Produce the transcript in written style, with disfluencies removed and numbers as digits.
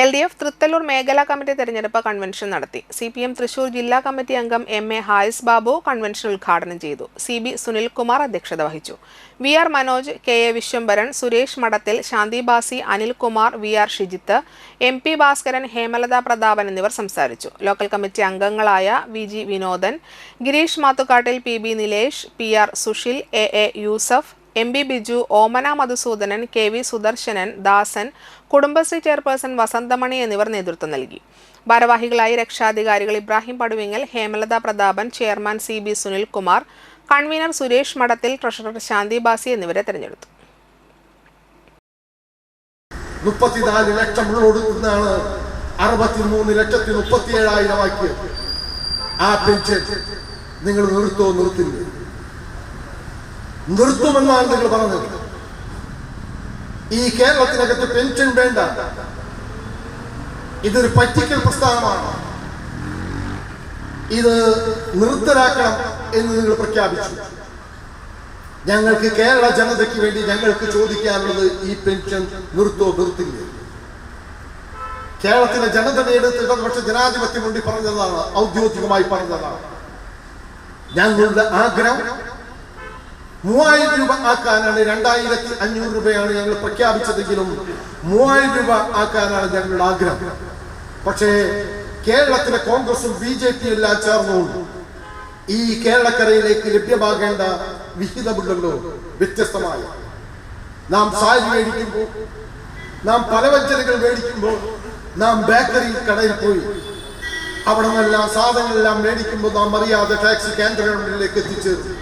LDF Thrithallur മേഖലാ committee തെരഞ്ഞെടുപ്പ് convention നടത്തി. CPM തൃശൂർ ജില്ലാ കമ്മിറ്റി അംഗം MA ഹാരിസ് ബാബു കൺവെൻഷൻ ഉദ്ഘാടനം ചെയ്തു. CB സുനിൽകുമാർ അധ്യക്ഷത വഹിച്ചു. VR മനോജ്, KA വിശ്വംഭരൻ, സുരേഷ് മഠത്തിൽ, ശാന്തി ബാസി, അനിൽകുമാർ, VR ഷിജിത്ത്, MP ഭാസ്കരൻ, ഹേമലത പ്രതാപൻ എന്നിവർ സംസാരിച്ചു. ലോക്കൽ കമ്മിറ്റി അംഗങ്ങളായ VG Vinodan, Gireesh Mathukattil, PB Nilesh, PR Sushil, AA Yusuf, MB Biju, Omana Madhusoodanan, KV Sudarshanan, Dasan, Kudumbashree chairperson Vasanthamani എന്നിവർ നേതൃത്വം നൽകി. ഭാരവാഹികളായി രക്ഷാധികാരികൾ Ibrahim Paduvingal, Hemalatha Prathapan, chairman CB Sunilkumar, convener Suresh Madathil, treasurer ശാന്തി ബാസി എന്നിവരെ തെരഞ്ഞെടുത്തു. 34 ലക്ഷം ഉള്ളൊടുക്കുന്നതാണ് 63,37,000 ആക്കിയത്. ആ പെൻഷൻ നിങ്ങൾ നിർത്തുമില്ല. നിർത്തുമെന്നാണ് നിങ്ങൾ പറഞ്ഞത്. ഈ കേരളത്തിനകത്ത് പെൻഷൻ വേണ്ട, ഇതൊരു പറ്റിക്കൽ പ്രസ്ഥാനമാണ്, ഇത് നിർത്തലാക്കണം എന്ന് നിങ്ങൾ പ്രഖ്യാപിച്ചു. ഞങ്ങൾക്ക് കേരള ജനതയ്ക്ക് വേണ്ടി ഞങ്ങൾക്ക് ചോദിക്കാനുള്ളത് ഈ പെൻഷൻ നിർത്തില്ല. കേരളത്തിലെ ജനതയുടെ അടുത്ത് ഇടതുപക്ഷ ജനാധിപത്യം വേണ്ടി പറഞ്ഞതാണ്, ഔദ്യോഗികമായി പറഞ്ഞതാണ്. ഞങ്ങളുടെ ആഗ്രഹം 3000 രൂപ ആക്കാനാണ്. 2500 രൂപയാണ് ഞങ്ങൾ പ്രഖ്യാപിച്ചതെങ്കിലും 3000 രൂപ ആക്കാനാണ് ഞങ്ങളുടെ ആഗ്രഹം. പക്ഷേ കേരളത്തിലെ കോൺഗ്രസും BJP എല്ലാം ചേർന്നുകൊണ്ട് ഈ കേരളക്കരയിലേക്ക് ലഭ്യമാകേണ്ട വിഹിതമുണ്ടല്ലോ വ്യത്യസ്തമായ. നാം സാരി മേടിക്കുമ്പോൾ, നാം പലവ്യഞ്ജനങ്ങൾ മേടിക്കുമ്പോൾ, നാം ബേക്കറി കടയിൽ പോയി അവിടെ നിന്നെല്ലാം സാധനങ്ങളെല്ലാം മേടിക്കുമ്പോൾ നാം അറിയാതെ ടാക്സ് കേന്ദ്ര ഗവൺമെന്റിലേക്ക് എത്തിച്ചേർന്നു.